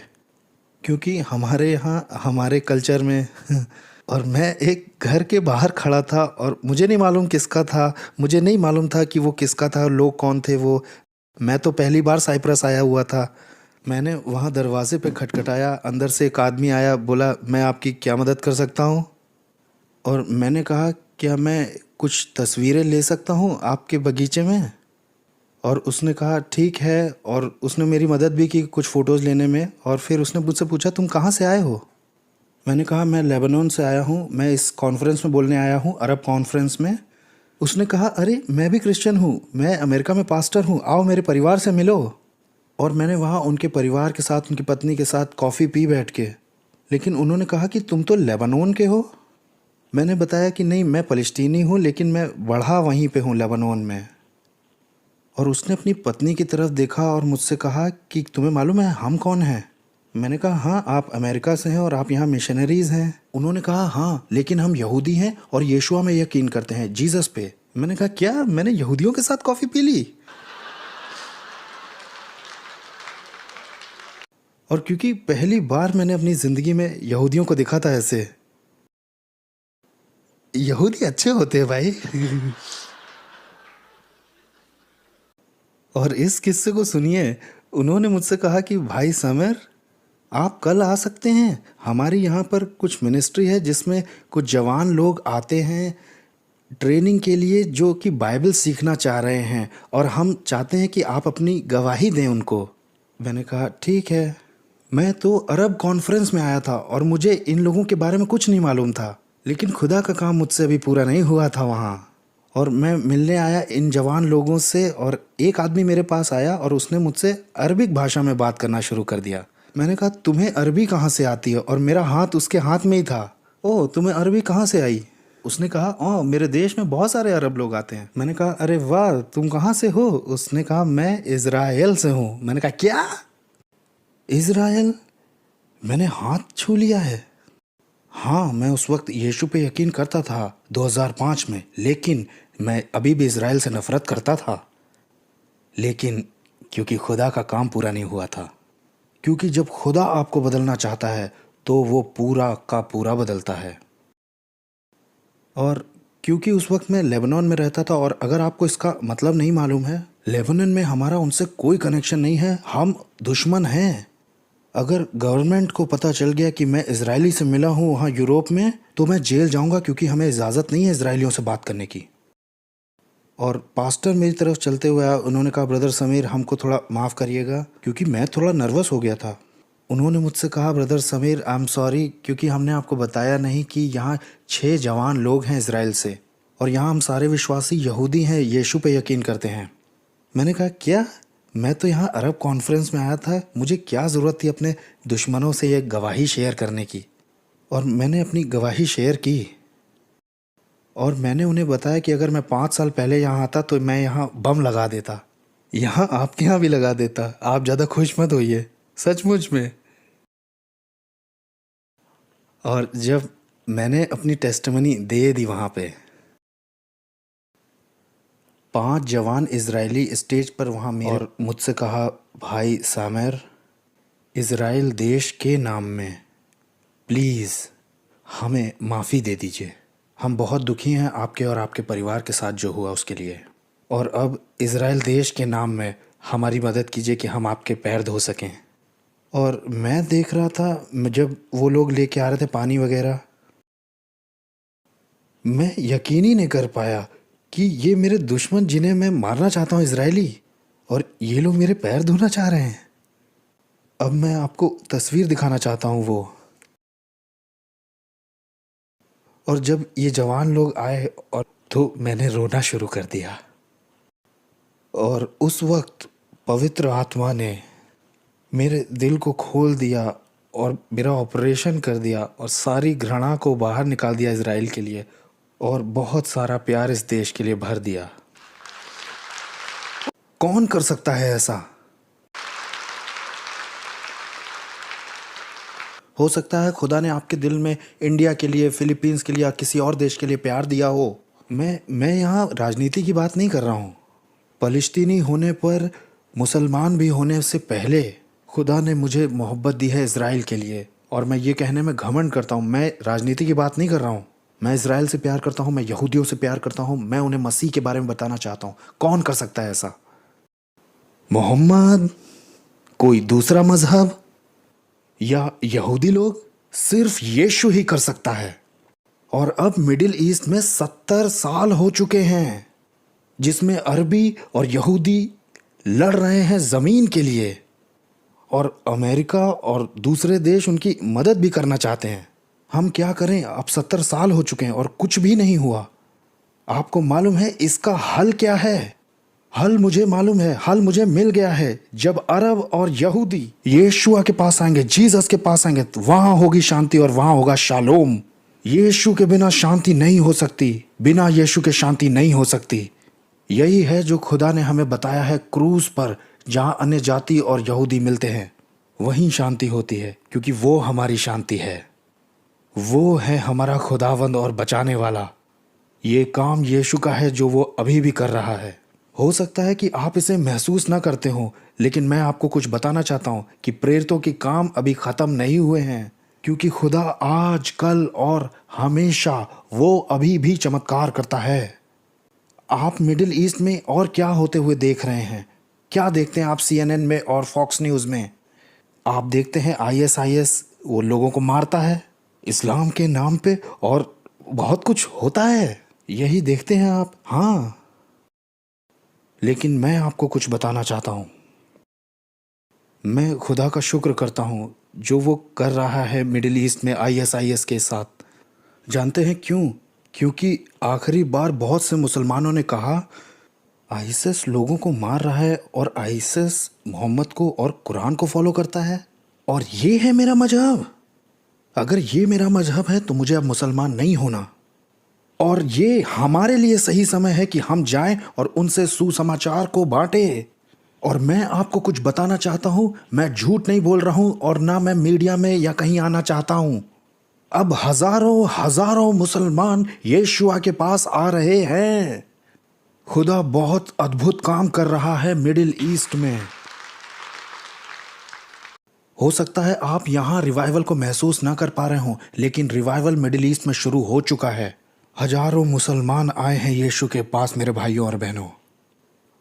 क्योंकि हमारे यहाँ हमारे कल्चर में और मैं एक घर के बाहर खड़ा था और मुझे नहीं मालूम किसका था, मुझे नहीं मालूम था कि वो किसका था, लोग कौन थे वो। मैं तो पहली बार साइप्रस आया हुआ था। मैंने वहाँ दरवाजे पे खटखटाया, अंदर से एक आदमी आया, बोला मैं आपकी क्या मदद कर सकता हूँ। और मैंने कहा क्या मैं कुछ तस्वीरें ले सकता हूँ आपके बगीचे में। और उसने कहा ठीक है, और उसने मेरी मदद भी की कुछ फ़ोटोज़ लेने में। और फिर उसने मुझसे पूछा तुम कहाँ से आए हो। मैंने कहा मैं लेबनान से आया हूँ, मैं इस कॉन्फ्रेंस में बोलने आया हूँ, अरब कॉन्फ्रेंस में। उसने कहा अरे मैं भी क्रिश्चियन हूँ, मैं अमेरिका में पास्टर हूँ, आओ मेरे परिवार से मिलो। और मैंने वहाँ उनके परिवार के साथ, उनकी पत्नी के साथ कॉफ़ी पी बैठ के। लेकिन उन्होंने कहा कि तुम तो लेबनान के हो। मैंने बताया कि नहीं, मैं फ़लस्तीनी हूँ, लेकिन मैं बढ़ा वहीं पे हूँ लेबनान में। और उसने अपनी पत्नी की तरफ देखा और मुझसे कहा कि तुम्हें मालूम है हम कौन हैं। मैंने कहा हाँ, आप अमेरिका से हैं और आप यहाँ मिशनरीज़ हैं। उन्होंने कहा हाँ, लेकिन हम यहूदी हैं और यीशुआ में यकीन करते हैं, जीसस पे। मैंने कहा क्या, मैंने यहूदियों के साथ कॉफ़ी पी ली। और क्योंकि पहली बार मैंने अपनी ज़िंदगी में यहूदियों को देखा था ऐसे। यहूदी अच्छे होते हैं भाई। और इस किस्से को सुनिए, उन्होंने मुझसे कहा कि भाई समर, आप कल आ सकते हैं, हमारी यहाँ पर कुछ मिनिस्ट्री है जिसमें कुछ जवान लोग आते हैं ट्रेनिंग के लिए, जो कि बाइबल सीखना चाह रहे हैं, और हम चाहते हैं कि आप अपनी गवाही दें उनको। मैंने कहा ठीक है। मैं तो अरब कॉन्फ्रेंस में आया था और मुझे इन लोगों के बारे में कुछ नहीं मालूम था, लेकिन खुदा का काम मुझसे अभी पूरा नहीं हुआ था वहाँ। और मैं मिलने आया इन जवान लोगों से, और एक आदमी मेरे पास आया और उसने मुझसे अरबिक भाषा में बात करना शुरू कर दिया। मैंने कहा तुम्हें अरबी कहाँ से आती है, और मेरा हाथ उसके हाथ में ही था। ओह, तुम्हें अरबी कहाँ से आई। उसने कहा ओह, मेरे देश में बहुत सारे अरब लोग आते हैं। मैंने कहा अरे वाह, तुम कहाँ से हो। उसने कहा मैं इज़राइल से हूँ। मैंने कहा क्या, इज़राइल। मैंने हाथ छू लिया है। हाँ, मैं उस वक्त यीशु पे यकीन करता था 2005 में, लेकिन मैं अभी भी इज़राइल से नफ़रत करता था। लेकिन क्योंकि खुदा का काम पूरा नहीं हुआ था। क्योंकि जब खुदा आपको बदलना चाहता है तो वो पूरा का पूरा बदलता है। और क्योंकि उस वक्त मैं लेबनान में रहता था, और अगर आपको इसका मतलब नहीं मालूम है, लेबनान में हमारा उनसे कोई कनेक्शन नहीं है, हम दुश्मन हैं। अगर गवर्नमेंट को पता चल गया कि मैं इजरायली से मिला हूँ वहाँ यूरोप में, तो मैं जेल जाऊँगा, क्योंकि हमें इजाज़त नहीं है इजरायलियों से बात करने की। और पास्टर मेरी तरफ चलते हुए आया, उन्होंने कहा ब्रदर समीर, हमको थोड़ा माफ़ करिएगा, क्योंकि मैं थोड़ा नर्वस हो गया था। उन्होंने मुझसे कहा brother Sameer, I am sorry, क्योंकि हमने आपको बताया नहीं कि यहाँ 6 जवान लोग हैं इज़राइल से, और यहाँ हम सारे विश्वासी यहूदी हैं, यीशु पे यकीन करते हैं। मैंने कहा क्या, मैं तो यहाँ अरब कॉन्फ्रेंस में आया था, मुझे क्या ज़रूरत थी अपने दुश्मनों से ये गवाही शेयर करने की। और मैंने अपनी गवाही शेयर की, और मैंने उन्हें बताया कि अगर मैं 5 साल पहले यहाँ आता तो मैं यहाँ बम लगा देता, यहाँ आपके यहाँ भी लगा देता, आप ज़्यादा खुश मत होइए, सचमुच में। और जब मैंने अपनी टेस्टिमनी दे दी वहाँ पे, 5 जवान इजरायली स्टेज पर वहाँ मेरे, और मुझसे कहा भाई सामेर, इज़राइल देश के नाम में प्लीज़ हमें माफ़ी दे दीजिए, हम बहुत दुखी हैं आपके और आपके परिवार के साथ जो हुआ उसके लिए, और अब इज़राइल देश के नाम में हमारी मदद कीजिए कि हम आपके पैर धो सकें। और मैं देख रहा था, जब वो लोग लेके आ रहे थे पानी वगैरह, मैं यकीन ही नहीं कर पाया कि ये मेरे दुश्मन जिन्हें मैं मारना चाहता हूँ इजरायली, और ये लोग मेरे पैर धोना चाह रहे हैं। अब मैं आपको तस्वीर दिखाना चाहता हूँ वो और जब ये जवान लोग आए और तो मैंने रोना शुरू कर दिया। और उस वक्त पवित्र आत्मा ने मेरे दिल को खोल दिया और मेरा ऑपरेशन कर दिया और सारी घृणा को बाहर निकाल दिया इज़राइल के लिए, और बहुत सारा प्यार इस देश के लिए भर दिया। कौन कर सकता है ऐसा? हो सकता है खुदा ने आपके दिल में इंडिया के लिए, फिलीपींस के लिए या किसी और देश के लिए प्यार दिया हो। मैं यहाँ राजनीति की बात नहीं कर रहा हूँ। फ़लस्तीनी होने पर, मुसलमान भी होने से पहले खुदा ने मुझे मोहब्बत दी है इज़राइल के लिए, और मैं ये कहने में घमंड करता हूँ। मैं राजनीति की बात नहीं कर रहा हूँ। मैं इज़राइल से प्यार करता हूँ, मैं यहूदियों से प्यार करता हूँ, मैं उन्हें मसीह के बारे में बताना चाहता हूँ। कौन कर सकता है ऐसा? मोहम्मद? कोई दूसरा मजहब? या यहूदी लोग? सिर्फ यीशु ही कर सकता है। और अब मिडिल ईस्ट में 70 साल हो चुके हैं जिसमें अरबी और यहूदी लड़ रहे हैं ज़मीन के लिए, और अमेरिका और दूसरे देश उनकी मदद भी करना चाहते हैं। हम क्या करें? अब 70 साल हो चुके हैं और कुछ भी नहीं हुआ। आपको मालूम है इसका हल क्या है? हल मुझे मालूम है। हल मुझे मिल गया है। जब अरब और यहूदी यीशुआ के पास आएंगे, जीसस के पास आएंगे, तो वहां होगी शांति और वहां होगा शालोम। यीशु के बिना शांति नहीं हो सकती, बिना यीशु के शांति नहीं हो सकती। यही है जो खुदा ने हमें बताया है क्रूस पर, जहां अन्य जाति और यहूदी मिलते हैं वहीं शांति होती है, क्योंकि वो हमारी शांति है। वो है हमारा खुदावंद और बचाने वाला। ये काम यीशु का है जो वो अभी भी कर रहा है। हो सकता है कि आप इसे महसूस ना करते हो, लेकिन मैं आपको कुछ बताना चाहता हूँ कि प्रेरितों के काम अभी ख़त्म नहीं हुए हैं, क्योंकि खुदा आज, कल और हमेशा वो अभी भी चमत्कार करता है। आप मिडिल ईस्ट में और क्या होते हुए देख रहे हैं? क्या देखते हैं आप CNN में और फॉक्स न्यूज़ में? आप देखते हैं ISIS वो लोगों को मारता है इस्लाम के नाम पे, और बहुत कुछ होता है। यही देखते हैं आप। हाँ, लेकिन मैं आपको कुछ बताना चाहता हूँ। मैं खुदा का शुक्र करता हूँ जो वो कर रहा है मिडिल ईस्ट में ISIS के साथ। जानते हैं क्यों? क्योंकि आखिरी बार बहुत से मुसलमानों ने कहा आईसिस लोगों को मार रहा है और आईसिस मोहम्मद को और कुरान को फॉलो करता है, और ये है मेरा मजहब। अगर ये मेरा मजहब है तो मुझे अब मुसलमान नहीं होना, और ये हमारे लिए सही समय है कि हम जाएं और उनसे सुसमाचार को बांटें। और मैं आपको कुछ बताना चाहता हूँ, मैं झूठ नहीं बोल रहा हूँ और ना मैं मीडिया में या कहीं आना चाहता हूँ। अब हजारों हजारों मुसलमान यीशुआ के पास आ रहे हैं। खुदा बहुत अद्भुत काम कर रहा है मिडिल ईस्ट में। हो सकता है आप यहाँ रिवाइवल को महसूस ना कर पा रहे हों, लेकिन रिवाइवल मिडिल ईस्ट में शुरू हो चुका है। हजारों मुसलमान आए हैं यीशु के पास मेरे भाइयों और बहनों,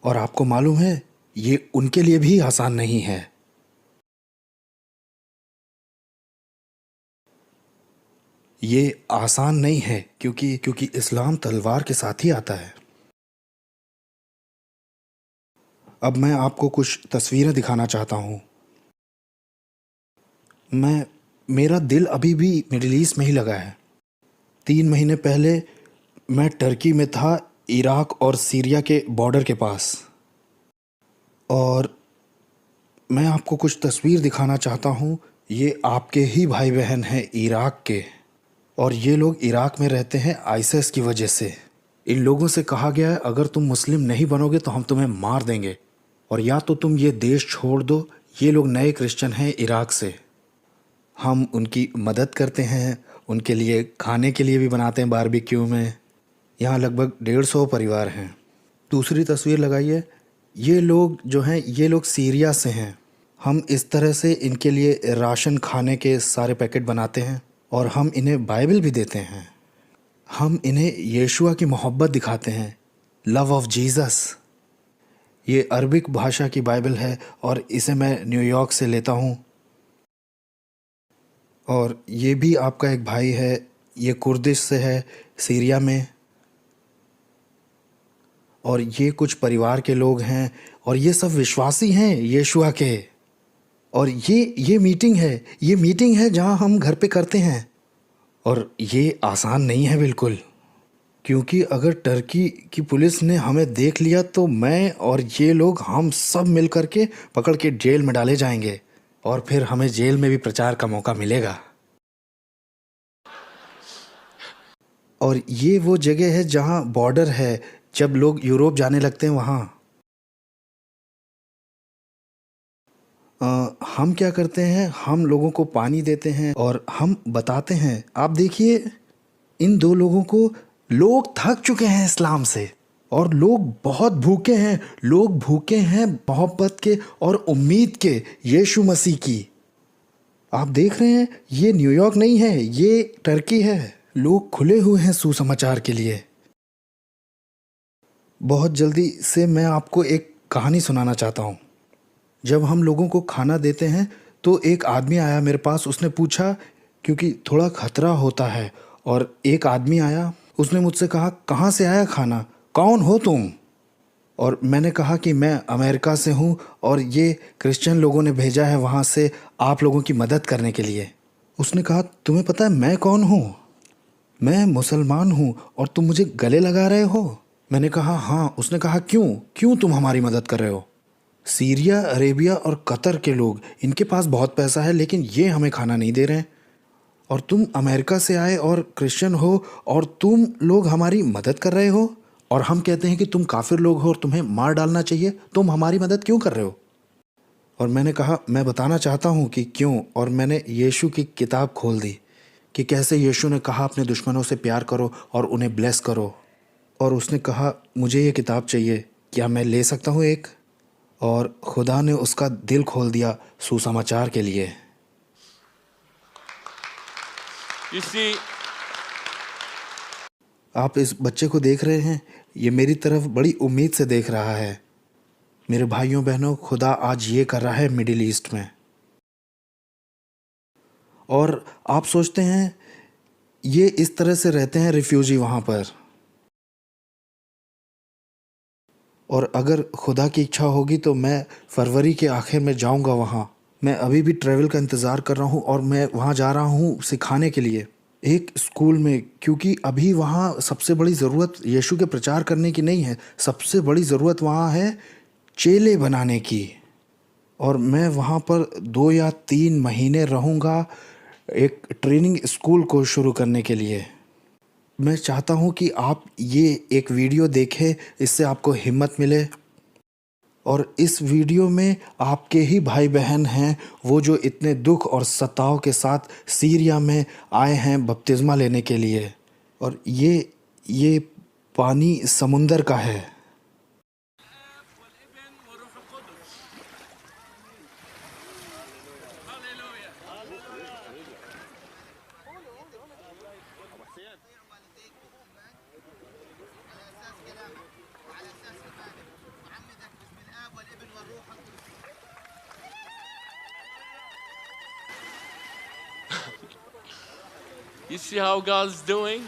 और आपको मालूम है ये उनके लिए भी आसान नहीं है। ये आसान नहीं है क्योंकि इस्लाम तलवार के साथ ही आता है। अब मैं आपको कुछ तस्वीरें दिखाना चाहता हूँ। मेरा दिल अभी भी मिडिल ईस्ट में ही लगा है। 3 महीने पहले मैं टर्की में था, इराक और सीरिया के बॉर्डर के पास, और मैं आपको कुछ तस्वीर दिखाना चाहता हूँ। ये आपके ही भाई बहन हैं इराक के, और ये लोग इराक में रहते हैं आईसिस की वजह से। इन लोगों से कहा गया है अगर तुम मुस्लिम नहीं बनोगे तो हम तुम्हें मार देंगे, और या तो तुम ये देश छोड़ दो। ये लोग नए क्रिश्चियन हैं इराक से। हम उनकी मदद करते हैं, उनके लिए खाने के लिए भी बनाते हैं बारबेक्यू में। यहाँ लगभग 150 परिवार हैं। दूसरी तस्वीर लगाइए। ये लोग जो हैं ये लोग सीरिया से हैं। हम इस तरह से इनके लिए राशन खाने के सारे पैकेट बनाते हैं, और हम इन्हें बाइबल भी देते हैं। हम इन्हें यीशुआ की मोहब्बत दिखाते हैं, लव ऑफ जीसस। ये अरबिक भाषा की बाइबल है और इसे मैं न्यूयॉर्क से लेता हूँ। और ये भी आपका एक भाई है, ये कुर्दिश से है, सीरिया में। और ये कुछ परिवार के लोग हैं, और ये सब विश्वासी हैं यीशुआ के। और ये मीटिंग है जहाँ हम घर पे करते हैं। और ये आसान नहीं है बिल्कुल, क्योंकि अगर टर्की की पुलिस ने हमें देख लिया तो मैं और ये लोग हम सब मिल कर के पकड़ के जेल में डाले जाएंगे और फिर हमें जेल में भी प्रचार का मौका मिलेगा। और ये वो जगह है जहाँ बॉर्डर है, जब लोग यूरोप जाने लगते हैं वहाँ हम क्या करते हैं, हम लोगों को पानी देते हैं और हम बताते हैं, आप देखिए इन दो लोगों को, लोग थक चुके हैं इस्लाम से और लोग बहुत भूखे हैं, लोग भूखे हैं मोहब्बत के और उम्मीद के, यीशु मसीह की। आप देख रहे हैं ये न्यूयॉर्क नहीं है, ये टर्की है। लोग खुले हुए हैं सुसमाचार के लिए। बहुत जल्दी से मैं आपको एक कहानी सुनाना चाहता हूँ। जब हम लोगों को खाना देते हैं तो एक आदमी आया मेरे पास, उसने पूछा, क्योंकि थोड़ा खतरा होता है, और एक आदमी आया, उसने मुझसे कहा कहाँ से आया खाना, कौन हो तुम? और मैंने कहा कि मैं अमेरिका से हूँ और ये क्रिश्चियन लोगों ने भेजा है वहाँ से आप लोगों की मदद करने के लिए। उसने कहा तुम्हें पता है मैं कौन हूँ? मैं मुसलमान हूँ और तुम मुझे गले लगा रहे हो? मैंने कहा हाँ। उसने कहा क्यों क्यों तुम हमारी मदद कर रहे हो? सीरिया, अरेबिया और कतर के लोग, इनके पास बहुत पैसा है लेकिन ये हमें खाना नहीं दे रहे हैं, और तुम अमेरिका से आए और क्रिश्चियन हो और तुम लोग हमारी मदद कर रहे हो, और हम कहते हैं कि तुम काफिर लोग हो और तुम्हें मार डालना चाहिए, तुम हमारी मदद क्यों कर रहे हो? और मैंने कहा मैं बताना चाहता हूँ कि क्यों, और मैंने यीशु की किताब खोल दी कि कैसे यीशु ने कहा अपने दुश्मनों से प्यार करो और उन्हें ब्लेस करो। और उसने कहा मुझे ये किताब चाहिए, क्या मैं ले सकता हूँ एक? और खुदा ने उसका दिल खोल दिया सुसमाचार के लिए। You see, आप इस बच्चे को देख रहे हैं, ये मेरी तरफ बड़ी उम्मीद से देख रहा है। मेरे भाइयों बहनों, खुदा आज ये कर रहा है मिडिल ईस्ट में। और आप सोचते हैं ये इस तरह से रहते हैं रिफ्यूजी वहाँ पर, और अगर खुदा की इच्छा होगी तो मैं फरवरी के आखिर में जाऊँगा वहाँ। मैं अभी भी ट्रैवल का इंतज़ार कर रहा हूँ और मैं वहाँ जा रहा हूँ सिखाने के लिए एक स्कूल में, क्योंकि अभी वहाँ सबसे बड़ी ज़रूरत यीशु के प्रचार करने की नहीं है, सबसे बड़ी ज़रूरत वहाँ है चेले बनाने की। और मैं वहाँ पर 2 या 3 महीने रहूँगा एक ट्रेनिंग स्कूल को शुरू करने के लिए। मैं चाहता हूँ कि आप ये एक वीडियो देखें, इससे आपको हिम्मत मिले। और इस वीडियो में आपके ही भाई बहन हैं, वो जो इतने दुख और सताव के साथ सीरिया में आए हैं बपतिस्मा लेने के लिए। और ये पानी समुंदर का है। you see how God's doing?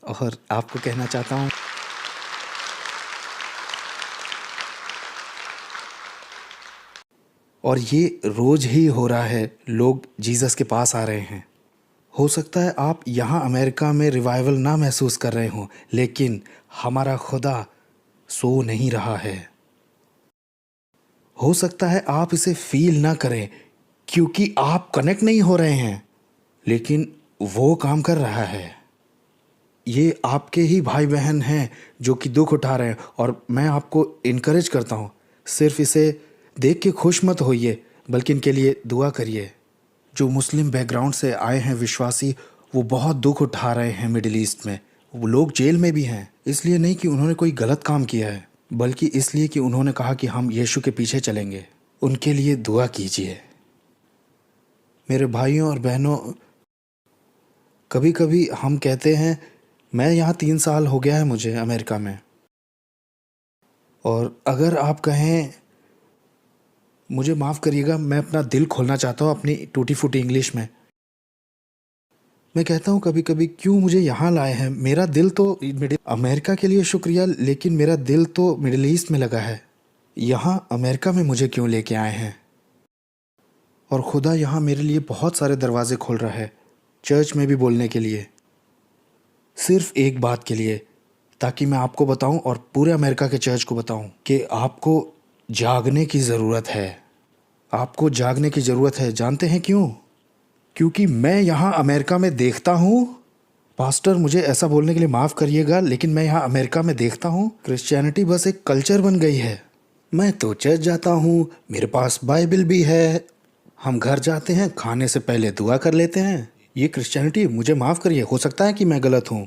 और आपको कहना चाहता हूँ, और ये रोज़ ही हो रहा है, लोग जीसस के पास आ रहे हैं। हो सकता है आप यहाँ अमेरिका में रिवाइवल ना महसूस कर रहे हों, लेकिन हमारा खुदा सो नहीं रहा है। हो सकता है आप इसे फील ना करें क्योंकि आप कनेक्ट नहीं हो रहे हैं, लेकिन वो काम कर रहा है। ये आपके ही भाई बहन हैं जो कि दुख उठा रहे हैं, और मैं आपको इनकरेज करता हूँ, सिर्फ इसे देख के खुश मत होइए, बल्कि इनके लिए दुआ करिए। जो मुस्लिम बैकग्राउंड से आए हैं विश्वासी, वो बहुत दुख उठा रहे हैं मिडिल ईस्ट में, वो लोग जेल में भी हैं, इसलिए नहीं कि उन्होंने कोई गलत काम किया है, बल्कि इसलिए कि उन्होंने कहा कि हम यीशु के पीछे चलेंगे। उनके लिए दुआ कीजिए। मेरे भाइयों और बहनों, कभी कभी हम कहते हैं, मैं यहाँ 3 साल हो गया है मुझे अमेरिका में, और अगर आप कहें, मुझे माफ़ करिएगा, मैं अपना दिल खोलना चाहता हूँ अपनी टूटी फूटी इंग्लिश में। मैं कहता हूँ कभी कभी, क्यों मुझे यहाँ लाए हैं? मेरा दिल तो अमेरिका के लिए शुक्रिया, लेकिन मेरा दिल तो मिडिल ईस्ट में लगा है। यहाँ अमेरिका में मुझे क्यों लेके आए हैं? और खुदा यहाँ मेरे लिए बहुत सारे दरवाजे खोल रहा है, चर्च में भी बोलने के लिए, सिर्फ एक बात के लिए, ताकि मैं आपको बताऊं और पूरे अमेरिका के चर्च को बताऊं कि आपको जागने की ज़रूरत है। आपको जागने की ज़रूरत है। जानते हैं क्यों? क्योंकि मैं यहाँ अमेरिका में देखता हूँ, पास्टर मुझे ऐसा बोलने के लिए माफ़ करिएगा, लेकिन मैं यहाँ अमेरिका में देखता हूँ क्रिश्चियनिटी बस एक कल्चर बन गई है। मैं तो चर्च जाता हूँ, मेरे पास बाइबल भी है, हम घर जाते हैं, खाने से पहले दुआ कर लेते हैं। ये क्रिश्चियनिटी, मुझे माफ़ करिए, हो सकता है कि मैं गलत हूँ,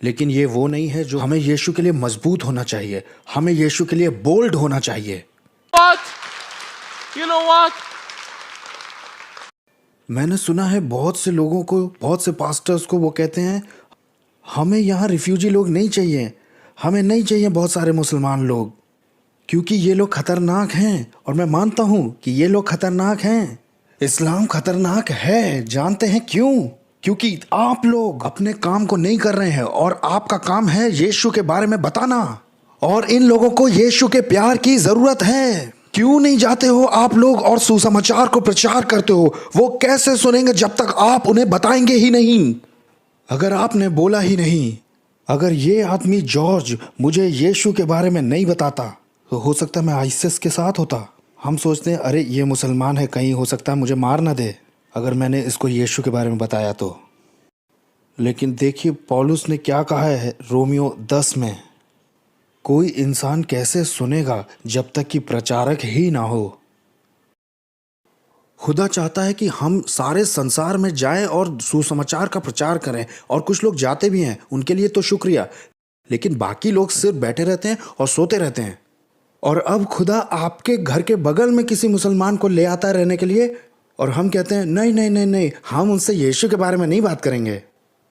लेकिन ये वो नहीं है जो हमें यीशु के लिए मजबूत होना चाहिए, हमें यीशु के लिए बोल्ड होना चाहिए। What? You know what? मैंने सुना है बहुत से लोगों को, बहुत से पास्टर्स को, वो कहते हैं हमें यहाँ रिफ्यूजी लोग नहीं चाहिए, हमें नहीं चाहिए बहुत सारे मुसलमान लोग, क्योंकि ये लोग खतरनाक हैं। और मैं मानता हूँ कि ये लोग खतरनाक हैं, इस्लाम खतरनाक है। जानते हैं क्यों? क्योंकि आप लोग अपने काम को नहीं कर रहे हैं, और आपका काम है यीशु के बारे में बताना, और इन लोगों को यीशु के प्यार की ज़रूरत है। क्यों नहीं जाते हो आप लोग और सुसमाचार को प्रचार करते हो? वो कैसे सुनेंगे जब तक आप उन्हें बताएंगे ही नहीं? अगर आपने बोला ही नहीं, अगर ये आदमी जॉर्ज मुझे यीशु के बारे में नहीं बताता, तो हो सकता है मैं आइसिस के साथ होता। हम सोचते हैं, अरे ये मुसलमान है, कहीं हो सकता है मुझे मार ना दे अगर मैंने इसको यीशु के बारे में बताया तो। लेकिन देखिए पौलुस ने क्या कहा है रोमियो 10 में, कोई इंसान कैसे सुनेगा जब तक कि प्रचारक ही ना हो। खुदा चाहता है कि हम सारे संसार में जाएं और सुसमाचार का प्रचार करें, और कुछ लोग जाते भी हैं, उनके लिए तो शुक्रिया, लेकिन बाकी लोग सिर्फ बैठे रहते हैं और सोते रहते हैं। और अब खुदा आपके घर के बगल में किसी मुसलमान को ले आता है रहने के लिए, और हम कहते हैं नहीं नहीं नहीं नहीं, हम उनसे यीशु के बारे में नहीं बात करेंगे।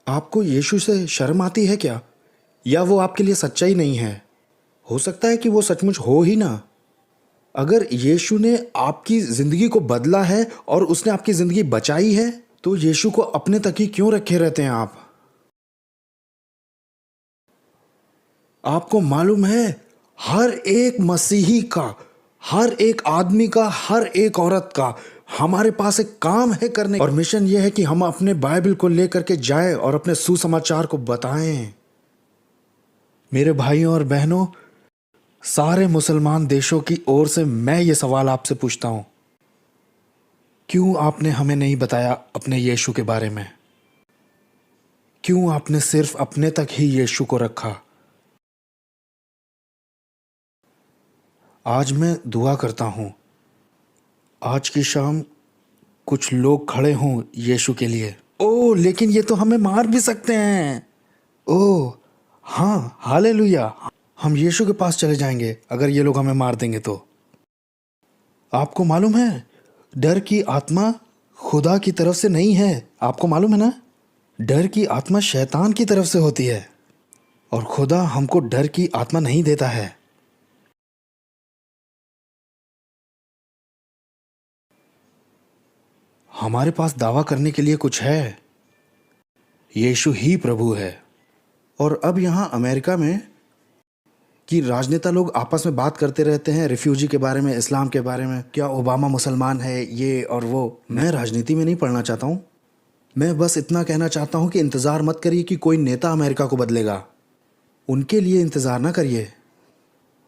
आपको यीशु से शर्म आती है क्या? या वो आपके लिए सच्चाई नहीं है? हो सकता है कि वो सचमुच हो ही ना। अगर यीशु ने आपकी ज़िंदगी को बदला है और उसने आपकी ज़िंदगी बचाई है, तो यीशु को अपने तक ही क्यों रखे रहते हैं आप? आपको मालूम है, हर एक मसीही का, हर एक आदमी का, हर एक औरत का, हमारे पास एक काम है करने, और मिशन ये है कि हम अपने बाइबल को लेकर के जाएं और अपने सुसमाचार को बताएं। मेरे भाइयों और बहनों, सारे मुसलमान देशों की ओर से मैं ये सवाल आपसे पूछता हूं, क्यों आपने हमें नहीं बताया अपने यीशु के बारे में? क्यों आपने सिर्फ अपने तक ही यीशु को रखा? आज मैं दुआ करता हूं, आज की शाम कुछ लोग खड़े हों यीशु के लिए। ओह, लेकिन ये तो हमें मार भी सकते हैं। ओह हाँ, हालेलुया, हम यीशु के पास चले जाएंगे अगर ये लोग हमें मार देंगे तो। आपको मालूम है, डर की आत्मा खुदा की तरफ से नहीं है। आपको मालूम है ना, डर की आत्मा शैतान की तरफ से होती है, और खुदा हमको डर की आत्मा नहीं देता है। हमारे पास दावा करने के लिए कुछ है, यीशु ही प्रभु है। और अब यहाँ अमेरिका में कि राजनेता लोग आपस में बात करते रहते हैं रिफ्यूजी के बारे में, इस्लाम के बारे में, क्या ओबामा मुसलमान है, ये और वो। मैं राजनीति में नहीं पढ़ना चाहता हूँ, मैं बस इतना कहना चाहता हूँ कि इंतज़ार मत करिए कि कोई नेता अमेरिका को बदलेगा। उनके लिए इंतज़ार ना करिए।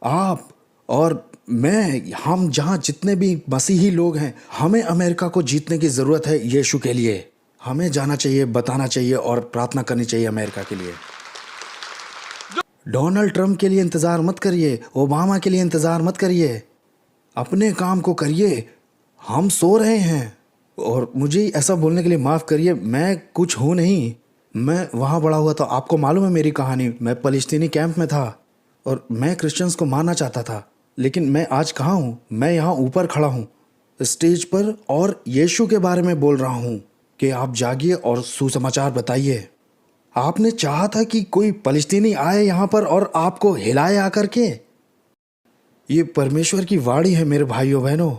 आप और मैं, हम जहाँ जितने भी मसीही लोग हैं, हमें अमेरिका को जीतने की ज़रूरत है यीशु के लिए। हमें जाना चाहिए, बताना चाहिए और प्रार्थना करनी चाहिए अमेरिका के लिए। डोनाल्ड ट्रंप के लिए इंतज़ार मत करिए, ओबामा के लिए इंतज़ार मत करिए, अपने काम को करिए। हम सो रहे हैं, और मुझे ऐसा बोलने के लिए माफ़ करिए, मैं कुछ हूँ नहीं। मैं वहाँ बड़ा हुआ था, आपको मालूम है मेरी कहानी। मैं फ़लस्तीनी कैंप में था और मैं क्रिश्चियंस को मारना चाहता था, लेकिन मैं आज कहाँ हूँ? मैं यहाँ ऊपर खड़ा हूँ स्टेज पर और यीशु के बारे में बोल रहा हूँ कि आप जागिए और सुसमाचार बताइए। आपने चाहा था कि कोई फ़लस्तीनी आए यहाँ पर और आपको हिलाए आकर के। ये परमेश्वर की वाणी है मेरे भाइयों बहनों।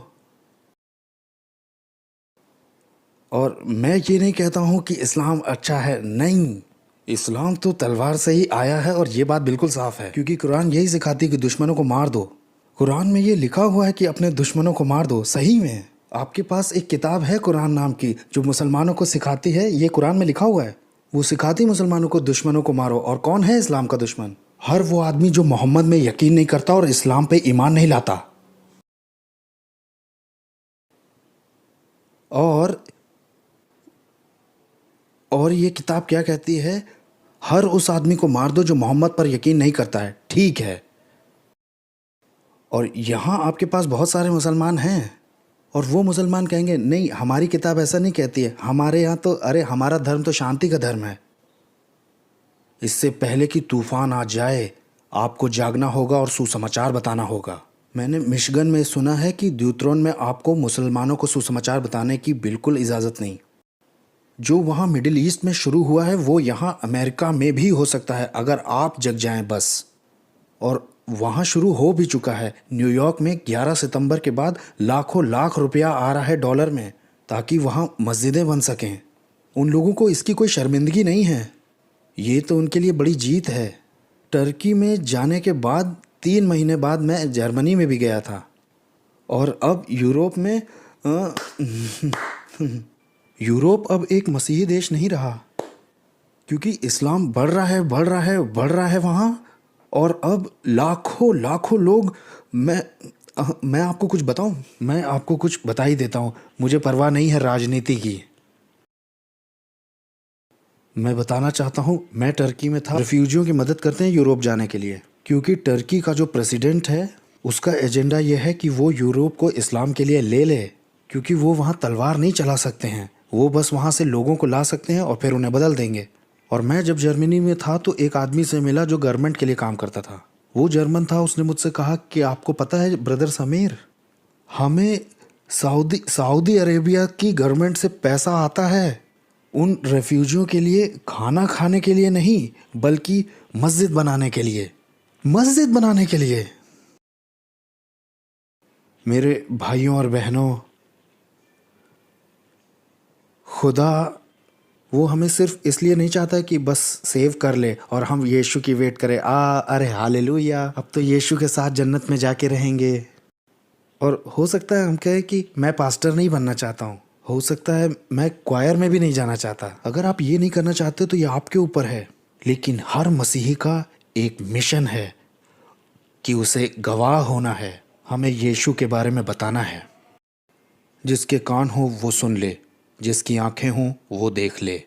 और मैं ये नहीं कहता हूँ कि इस्लाम अच्छा है, नहीं। इस्लाम तो तलवार से ही आया है और ये बात बिल्कुल साफ है, क्योंकि कुरान यही सिखाती है कि दुश्मनों को मार दो। कुरान में ये लिखा हुआ है कि अपने दुश्मनों को मार दो। सही में आपके पास एक किताब है कुरान नाम की, जो मुसलमानों को सिखाती है, ये कुरान में लिखा हुआ है। वो सिखाती मुसलमानों को दुश्मनों को मारो। और कौन है इस्लाम का दुश्मन? हर वो आदमी जो मोहम्मद में यकीन नहीं करता और इस्लाम पे ईमान नहीं लाता। और ये किताब क्या कहती है? हर उस आदमी को मार दो जो मोहम्मद पर यकीन नहीं करता है। ठीक है। और यहाँ आपके पास बहुत सारे मुसलमान हैं और वो मुसलमान कहेंगे नहीं, हमारी किताब ऐसा नहीं कहती है। हमारे यहाँ तो, अरे हमारा धर्म तो शांति का धर्म है। इससे पहले कि तूफान आ जाए आपको जागना होगा और सुसमाचार बताना होगा। मैंने मिशिगन में सुना है कि ड्यूट्रॉन में आपको मुसलमानों को सुसमाचार बताने की बिल्कुल इजाज़त नहीं। जो वहाँ मिडिल ईस्ट में शुरू हुआ है वो यहाँ अमेरिका में भी हो सकता है, अगर आप जग जाएं बस। और वहाँ शुरू हो भी चुका है। न्यूयॉर्क में 11 सितंबर के बाद लाखों लाख रुपया आ रहा है डॉलर में, ताकि वहाँ मस्जिदें बन सकें। उन लोगों को इसकी कोई शर्मिंदगी नहीं है। ये तो उनके लिए बड़ी जीत है। टर्की में जाने के बाद 3 महीने बाद मैं जर्मनी में भी गया था। और अब यूरोप में यूरोप अब एक मसीही देश नहीं रहा, क्योंकि इस्लाम बढ़ रहा है, बढ़ रहा है, बढ़ रहा है वहाँ। और अब लाखों लाखों लोग, मैं आपको कुछ बताऊं? मैं आपको कुछ बता ही देता हूँ। मुझे परवाह नहीं है राजनीति की। मैं बताना चाहता हूँ, मैं टर्की में था। रिफ्यूजियों की मदद करते हैं यूरोप जाने के लिए, क्योंकि टर्की का जो प्रेसिडेंट है उसका एजेंडा यह है कि वो यूरोप को इस्लाम के लिए ले ले, क्योंकि वो वहाँ तलवार नहीं चला सकते हैं। वो बस वहाँ से लोगों को ला सकते हैं और फिर उन्हें बदल देंगे। और मैं जब जर्मनी में था तो एक आदमी से मिला जो गवर्नमेंट के लिए काम करता था। वो जर्मन था। उसने मुझसे कहा कि आपको पता है ब्रदर समीर, हमें सऊदी अरेबिया की गवर्नमेंट से पैसा आता है उन रेफ्यूजियों के लिए खाना खाने के लिए नहीं, बल्कि मस्जिद बनाने के लिए। मस्जिद बनाने के लिए। मेरे भाइयों और बहनों, खुदा वो हमें सिर्फ इसलिए नहीं चाहता कि बस सेव कर ले और हम यीशु की वेट करें। अरे हालेलुया, अब तो यीशु के साथ जन्नत में जाके रहेंगे। और हो सकता है हम कहें कि मैं पास्टर नहीं बनना चाहता हूँ, हो सकता है मैं क्वायर में भी नहीं जाना चाहता। अगर आप ये नहीं करना चाहते तो ये आपके ऊपर है। लेकिन हर मसीही का एक मिशन है कि उसे गवाह होना है, हमें यीशु के बारे में बताना है। जिसके कान हो वो सुन ले, जिसकी आंखें हों वो देख ले।